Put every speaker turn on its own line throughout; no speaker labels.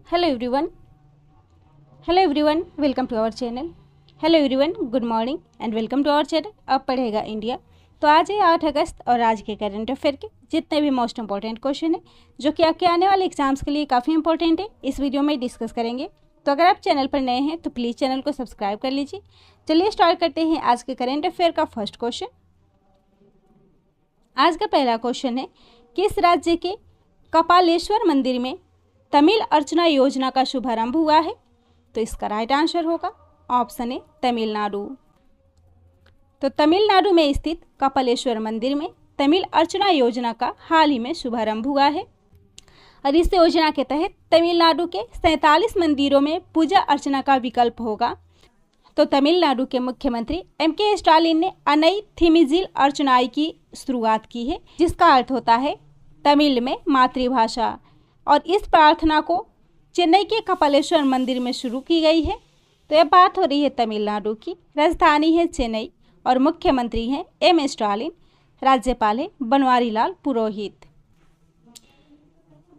Hello everyone welcome to our channel. Hello everyone, good morning and welcome to our channel. अब पढ़ेगा India. तो आज है 8 अगस्त और आज के करंट अफेयर के जितने भी मोस्ट इंपॉर्टेंट क्वेश्चन है जो कि आपके आने वाले एग्जाम्स के लिए काफ़ी इंपॉर्टेंट है, इस वीडियो में डिस्कस करेंगे। तो अगर आप चैनल पर नए हैं तो प्लीज़ चैनल को सब्सक्राइब कर लीजिए। चलिए स्टार्ट करते हैं आज के करंट अफेयर का फर्स्ट क्वेश्चन। आज का पहला क्वेश्चन है, किस राज्य के कपालेश्वर मंदिर में तमिल अर्चना योजना का शुभारंभ हुआ है? तो इसका राइट आंसर होगा ऑप्शन ए तमिलनाडु। तो तमिलनाडु में स्थित कपालेश्वर मंदिर में तमिल अर्चना योजना का हाल ही में शुभारंभ हुआ है और इस योजना के तहत तमिलनाडु के 47 मंदिरों में पूजा अर्चना का विकल्प होगा। तो तमिलनाडु के मुख्यमंत्री एम.के. स्टालिन ने अनई थिमिजिल अर्चनाई की शुरुआत की है, जिसका अर्थ होता है तमिल में मातृभाषा, और इस प्रार्थना को चेन्नई के कपालेश्वर मंदिर में शुरू की गई है। तो यह बात हो रही है तमिलनाडु की। राजधानी है चेन्नई और मुख्यमंत्री हैं एम स्टालिन, राज्यपाल है बनवारी लाल पुरोहित।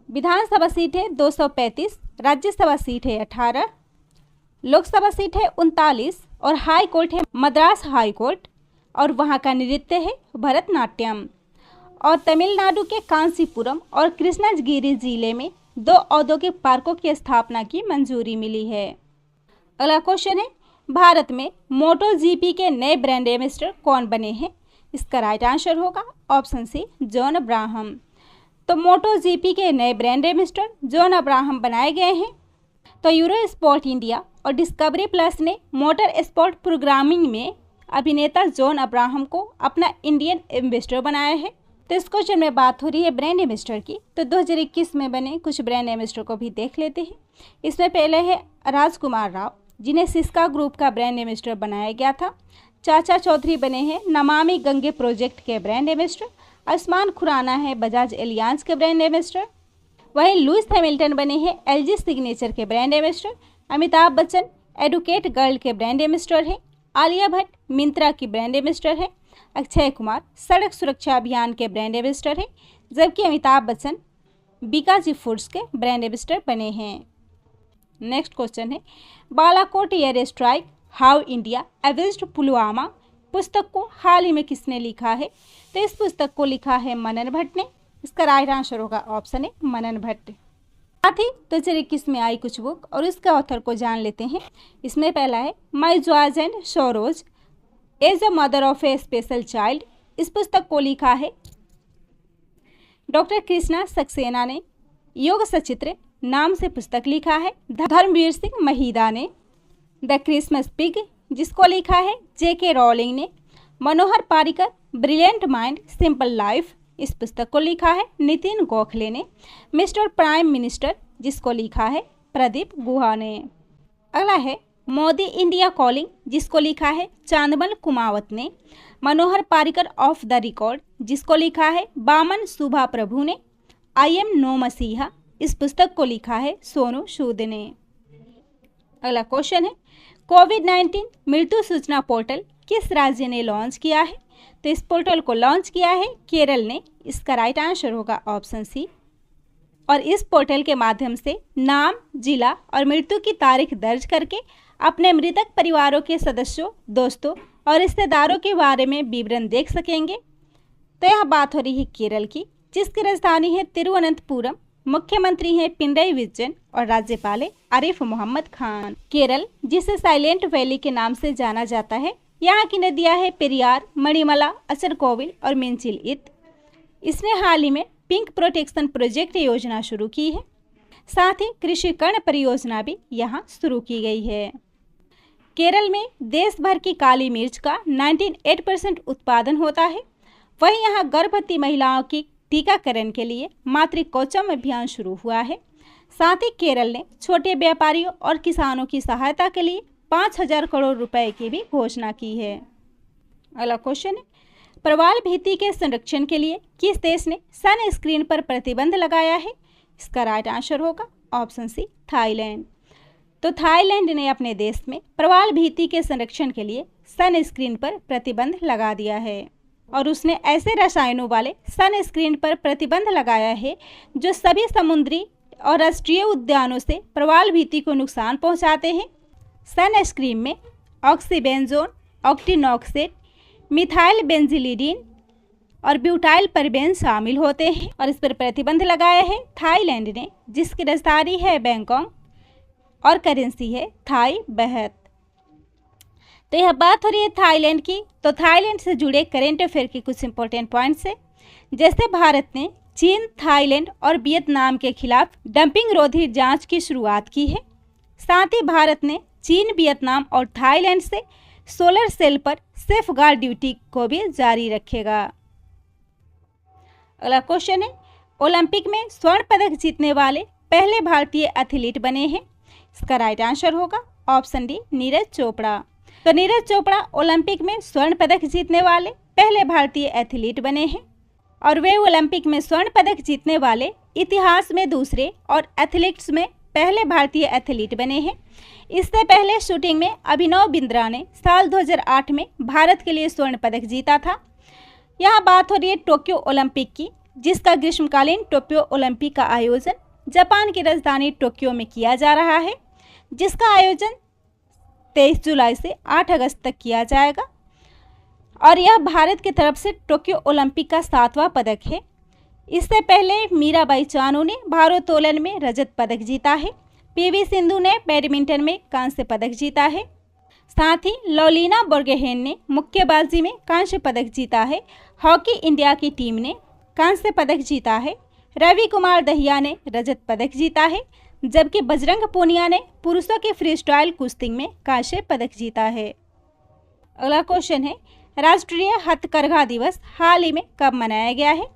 विधानसभा सीट है 235, राज्यसभा सीट है 18, लोकसभा सीट है 39 और हाई कोर्ट है मद्रास हाई कोर्ट, और वहाँ का नृत्य है भरतनाट्यम। और तमिलनाडु के कांसीपुरम और कृष्णगिरी जिले में 2 औद्योगिक पार्कों की स्थापना की मंजूरी मिली है। अगला क्वेश्चन है, भारत में मोटो जीपी के नए ब्रांड एम्बेसडर कौन बने हैं? इसका राइट आंसर होगा ऑप्शन सी जॉन अब्राहम। तो मोटो जीपी के नए ब्रांड एम्बेसडर जॉन अब्राहम बनाए गए हैं। तो यूरो स्पोर्ट इंडिया और डिस्कवरी प्लस ने मोटर स्पोर्ट प्रोग्रामिंग में अभिनेता जॉन अब्राहम को अपना इंडियन एम्बेसडर बनाया है। तो इस क्वेश्चन में बात हो रही है ब्रांड एम्बेसडर की। तो 2021 में बने कुछ ब्रांड एम्बेसडर को भी देख लेते हैं। इसमें पहले है राजकुमार राव, जिन्हें सिस्का ग्रुप का ब्रांड एम्बेसडर बनाया गया था। चाचा चौधरी बने हैं नमामि गंगे प्रोजेक्ट के ब्रांड एम्बेसडर। आयुष्मान खुराना है बजाज एलियांस के ब्रांड एम्बेसडर। वहीं लुइस हैमिल्टन बने हैं एलजी सिग्नेचर के brand ambassador. Amitabh Bachchan educate girl के ब्रांड एम्बेसडर हैं। आलिया भट्ट मिंत्रा की ब्रांड एम्बेसडर है। अक्षय कुमार सड़क सुरक्षा अभियान के ब्रांड एम्बेसडर हैं, जबकि अमिताभ बच्चन बीकाजी फूड्स के ब्रांड एम्बेसडर बने हैं। नेक्स्ट क्वेश्चन है, Balakot air strike how India avenged Pulwama पुस्तक को हाल ही में किसने लिखा है? तो इस पुस्तक को लिखा है मनन भट्ट ने। इसका राइट आंसर होगा ऑप्शन ए मनन भट्ट। साथ ही 2021 में आई कुछ बुक और इसके ऑथर को जान लेते हैं। इसमें पहला है my joys and sorrows as a mother of a special child. इस पुस्तक को लिखा है डॉक्टर कृष्णा सक्सेना ने। योग सचित्र नाम से पुस्तक लिखा है धर्मवीर सिंह महिदा ने। द क्रिसमस पिग जिसको लिखा है जे.के. रॉलिंग ने। Manohar Parrikar brilliant mind simple life, इस पुस्तक को लिखा है नितिन गोखले ने। मिस्टर प्राइम मिनिस्टर जिसको लिखा है प्रदीप गुहा ने। अगला है मोदी इंडिया कॉलिंग जिसको लिखा है चांदमल कुमावत ने। Manohar Parrikar of the record जिसको लिखा है बामन सुभा प्रभु ने। आई एम नो मसीहा, इस पुस्तक को लिखा है सोनू सूद ने। अगला क्वेश्चन है, कोविड-19 मृत्यु सूचना पोर्टल किस राज्य ने लॉन्च किया है? तो इस पोर्टल को लॉन्च किया है केरल ने। इसका राइट आंसर होगा ऑप्शन सी। और इस पोर्टल के माध्यम से नाम, जिला और मृत्यु की तारीख दर्ज करके अपने मृतक परिवारों के सदस्यों, दोस्तों और रिश्तेदारों के बारे में विवरण देख सकेंगे। तो यह बात हो रही है केरल की, जिसकी राजधानी है तिरुवनंतपुरम। मुख्यमंत्री हैं पिनरई विजयन और राज्यपाल है आरिफ मोहम्मद खान। केरल जिसे साइलेंट वैली के नाम से जाना जाता है, यहाँ की नदियाँ है पेरियार, मणिमला, असरकोविल और मेंचिल इत। इसने हाल ही में पिंक प्रोटेक्शन प्रोजेक्ट योजना शुरू की है। साथ ही कृषि कर्ण परियोजना भी यहाँ शुरू की गई है। केरल में देश भर की काली मिर्च का 98% उत्पादन होता है। वहीं यहाँ गर्भवती महिलाओं की टीकाकरण के लिए मातृकौचम अभियान शुरू हुआ है। साथ ही केरल ने छोटे व्यापारियों और किसानों की सहायता के लिए 5,000 करोड़ रुपए की भी घोषणा की है। अगला क्वेश्चन है, प्रवाल भित्ति के संरक्षण के लिए किस देश ने सन स्क्रीन पर प्रतिबंध लगाया है? इसका राइट आंसर होगा ऑप्शन सी थाईलैंड। तो थाईलैंड ने अपने देश में प्रवाल भित्ति के संरक्षण के लिए सन स्क्रीन पर प्रतिबंध लगा दिया है और उसने ऐसे रसायनों वाले सन स्क्रीन पर प्रतिबंध लगाया है जो सभी समुद्री और राष्ट्रीय उद्यानों से प्रवाल भित्ति को नुकसान पहुंचाते हैं। सनस्क्रीन में ऑक्सीबेंजोन, ऑक्टिनोक्सेट, मिथाइल बेंजिलिडीन और ब्यूटाइल परबेन शामिल होते हैं और इस पर प्रतिबंध लगाया है थाईलैंड ने, जिसकी राजधानी है बैंकॉक और करेंसी है थाई बहत। तो यह बात हो रही है थाईलैंड की। तो थाईलैंड से जुड़े करेंट अफेयर के कुछ इंपॉर्टेंट पॉइंट्स है, जैसे भारत ने चीन, थाईलैंड और वियतनाम के खिलाफ डंपिंग रोधी जांच की शुरुआत की है। साथ ही भारत ने चीन, वियतनाम और थाईलैंड से सोलर सेल पर सेफगार्ड ड्यूटी को भी जारी रखेगा। अगला क्वेश्चन है, ओलंपिक में स्वर्ण पदक जीतने वाले पहले भारतीय एथलीट बने हैं। इसका राइट आंसर होगा ऑप्शन डी, नीरज चोपड़ा। तो नीरज चोपड़ा ओलंपिक में स्वर्ण पदक जीतने वाले पहले भारतीय एथलीट बने हैं और वे ओलंपिक में स्वर्ण पदक जीतने वाले इतिहास में दूसरे और एथलीट्स में पहले भारतीय एथलीट बने हैं। इससे पहले शूटिंग में अभिनव बिंद्रा ने साल 2008 में भारत के लिए स्वर्ण पदक जीता था। यहाँ बात हो रही है टोक्यो ओलंपिक की, जिसका ग्रीष्मकालीन टोक्यो ओलंपिक का आयोजन जापान की राजधानी टोक्यो में किया जा रहा है, जिसका आयोजन 23 जुलाई से 8 अगस्त तक किया जाएगा और यह भारत की तरफ से टोक्यो ओलंपिक का 7वां पदक है। इससे पहले मीराबाई चानू ने भारोत्तोलन में रजत पदक जीता है। पीवी सिंधु ने बैडमिंटन में कांस्य पदक जीता है। साथ ही लवलीना बोर्गोहेन ने मुक्केबाजी में कांस्य पदक जीता है। हॉकी इंडिया की टीम ने कांस्य पदक जीता है। रवि कुमार दहिया ने रजत पदक जीता है, जबकि बजरंग पूनिया ने पुरुषों के फ्री स्टाइल कुश्ती में कांस्य पदक जीता है। अगला क्वेश्चन है, राष्ट्रीय हथकरघा दिवस हाल ही में कब मनाया गया है।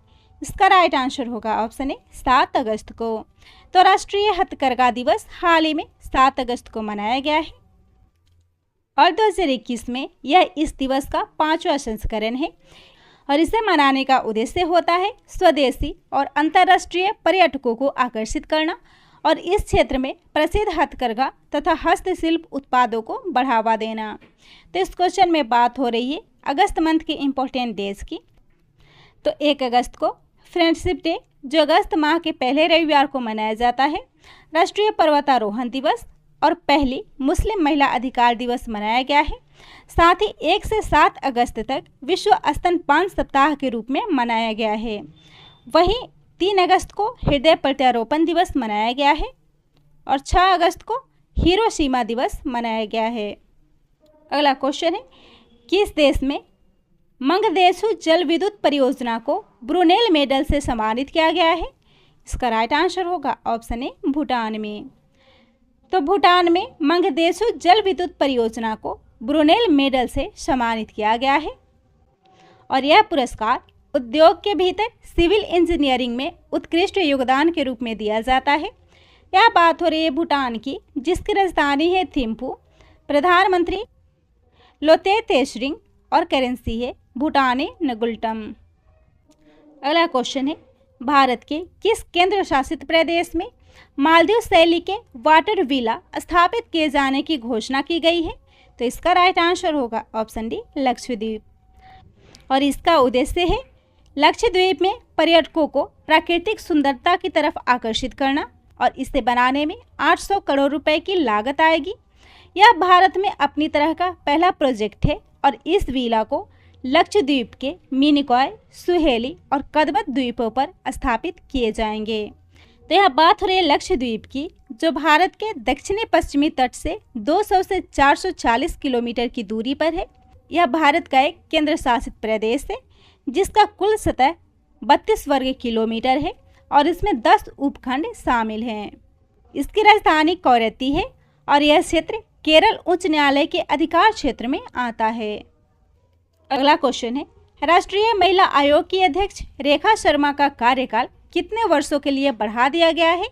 इसका राइट आंसर होगा ऑप्शन ए, 7 अगस्त को। तो राष्ट्रीय हथकरघा दिवस हाल ही में 7 अगस्त को मनाया गया है और 2021 में यह इस दिवस का 5वां संस्करण है और इसे मनाने का उद्देश्य होता है स्वदेशी और अंतर्राष्ट्रीय पर्यटकों को आकर्षित करना और इस क्षेत्र में प्रसिद्ध हथकरघा तथा हस्तशिल्प उत्पादों को बढ़ावा देना। तो इस क्वेश्चन में बात हो रही है अगस्त मंथ के इम्पोर्टेंट डेज की। तो 1 अगस्त को फ्रेंडशिप डे, जो अगस्त माह के पहले रविवार को मनाया जाता है। राष्ट्रीय पर्वतारोहण दिवस और पहली मुस्लिम महिला अधिकार दिवस मनाया गया है। साथ ही 1 से 7 अगस्त तक विश्व स्तनपान सप्ताह के रूप में मनाया गया है। वहीं 3 अगस्त को हृदय प्रत्यारोपण दिवस मनाया गया है और 6 अगस्त को हिरोशिमा दिवस मनाया गया है। अगला क्वेश्चन है, किस देश में मंगदेछू जल विद्युत परियोजना को ब्रुनेल मेडल से सम्मानित किया गया है। इसका राइट आंसर होगा ऑप्शन ए, भूटान में। तो भूटान में मंगदेछू जल विद्युत परियोजना को ब्रुनेल मेडल से सम्मानित किया गया है और यह पुरस्कार उद्योग के भीतर सिविल इंजीनियरिंग में उत्कृष्ट योगदान के रूप में दिया जाता है। यह बात हो रही है भूटान की, जिसकी राजधानी है थिम्पू। प्रधानमंत्री लोते तेशरिंग और करेंसी है भूटानी नगुल्टम। अगला क्वेश्चन है, भारत के किस केंद्र शासित प्रदेश में मालदीव शैली के वाटर विला स्थापित किए जाने की घोषणा की गई है। तो इसका राइट आंसर होगा ऑप्शन डी, लक्षद्वीप। और इसका उद्देश्य है लक्षद्वीप में पर्यटकों को प्राकृतिक सुंदरता की तरफ आकर्षित करना और इसे बनाने में 800 करोड़ रुपए की लागत आएगी। यह भारत में अपनी तरह का पहला प्रोजेक्ट है और इस विला को लक्षद्वीप के मिनिकॉय, सुहेली और कदमत द्वीपों पर स्थापित किए जाएंगे। तो यह बात हो रही है लक्षद्वीप की, जो भारत के दक्षिणी पश्चिमी तट से 200 से 440 किलोमीटर की दूरी पर है। यह भारत का एक केंद्र शासित प्रदेश है, जिसका कुल सतह 32 वर्ग किलोमीटर है और इसमें 10 उपखंड शामिल हैं। इसकी राजधानी कवरत्ती है और यह क्षेत्र केरल उच्च न्यायालय के अधिकार क्षेत्र में आता है। अगला क्वेश्चन है, राष्ट्रीय महिला आयोग की अध्यक्ष रेखा शर्मा का कार्यकाल कितने वर्षों के लिए बढ़ा दिया गया है।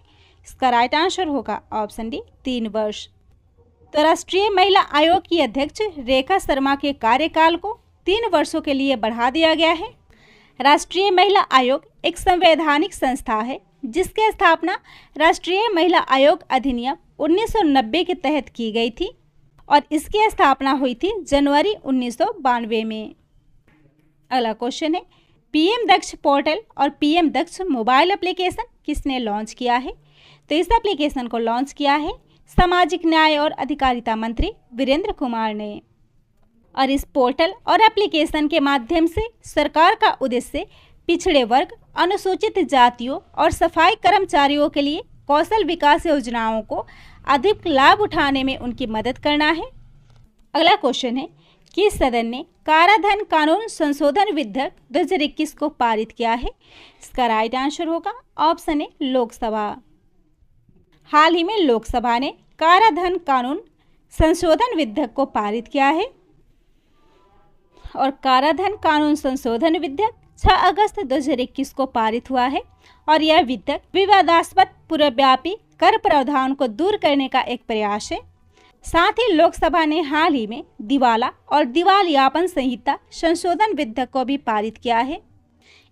इसका राइट आंसर होगा ऑप्शन डी, 3 वर्ष। तो राष्ट्रीय महिला आयोग की अध्यक्ष रेखा शर्मा के कार्यकाल को 3 वर्षों के लिए बढ़ा दिया गया है। राष्ट्रीय महिला आयोग एक संवैधानिक संस्था है, जिसकी स्थापना राष्ट्रीय महिला आयोग अधिनियम 1990 के तहत की गई थी और इसकी स्थापना हुई थी जनवरी 1992 में। अगला क्वेश्चन है, पीएम दक्ष पोर्टल और पीएम दक्ष मोबाइल एप्लीकेशन किसने लॉन्च किया है। तो इस एप्लीकेशन को लॉन्च किया है सामाजिक न्याय और अधिकारिता मंत्री वीरेंद्र कुमार ने। और इस पोर्टल और एप्लीकेशन के माध्यम से सरकार का उद्देश्य पिछड़े वर्ग, अनुसूचित जातियों और सफाई कर्मचारियों के लिए कौशल विकास योजनाओं को अधिक लाभ उठाने में उनकी मदद करना है। अगला क्वेश्चन है, किस सदन ने काराधन कानून संशोधन विधेयक 2021 को पारित किया है? इसका राइट आंसर होगा ऑप्शन ए लोकसभा। हाल ही में लोकसभा ने काराधन कानून संशोधन विधेयक को पारित किया है और काराधन कानून संशोधन विधेयक 6 अगस्त 2021 को पारित हुआ है और यह विधेयक विवादास्पद पूर्वव्यापी कर प्रावधान को दूर करने का एक प्रयास है। साथ ही लोकसभा ने हाल ही में दिवाला और दिवालियापन संहिता संशोधन विधेयक को भी पारित किया है।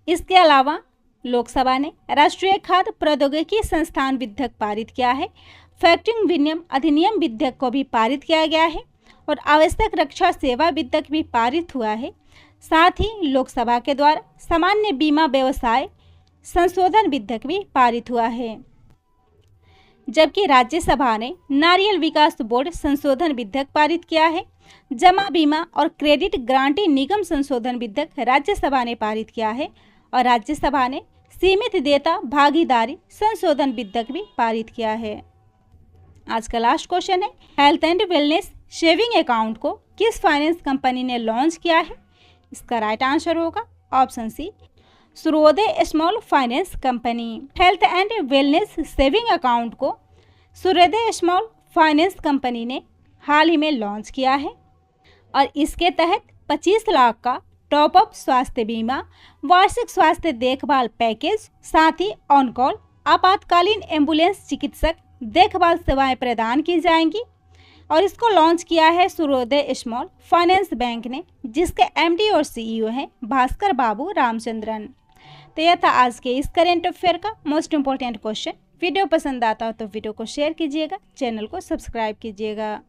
इसके अलावा लोकसभा ने राष्ट्रीय खाद्य प्रौद्योगिकी संस्थान विधेयक पारित किया है। फैक्टरिंग विनियम अधिनियम विधेयक को भी पारित किया गया है और आवश्यक रक्षा सेवा विधेयक भी पारित हुआ है। साथ ही लोकसभा के द्वारा सामान्य बीमा व्यवसाय संशोधन विधेयक भी पारित हुआ है, जबकि राज्यसभा ने नारियल विकास बोर्ड संशोधन विधेयक पारित किया है। जमा बीमा और क्रेडिट गारंटी निगम संशोधन विधेयक राज्यसभा ने पारित किया है और राज्यसभा ने सीमित देयता भागीदारी संशोधन विधेयक भी पारित किया है। आज का लास्ट क्वेश्चन है, health and wellness saving account को किस फाइनेंस कंपनी ने लॉन्च किया है? इसका राइट आंसर होगा ऑप्शन सी सूर्योदय small finance company. Health and wellness saving account को सूर्योदय स्मॉल फाइनेंस कंपनी ने हाल ही में लॉन्च किया है और इसके तहत 25 लाख का टॉप अप स्वास्थ्य बीमा, वार्षिक स्वास्थ्य देखभाल पैकेज, साथ ही ऑन कॉल आपातकालीन एम्बुलेंस चिकित्सक देखभाल सेवाएं प्रदान की जाएंगी और इसको लॉन्च किया है सूर्योदय स्मॉल फाइनेंस बैंक ने, जिसके एमडी और सीईओ हैं भास्कर बाबू रामचंद्रन। तो यह था आज के इस करेंट अफेयर का मोस्ट इंपॉर्टेंट क्वेश्चन। वीडियो पसंद आता हो तो वीडियो को शेयर कीजिएगा, चैनल को सब्सक्राइब कीजिएगा।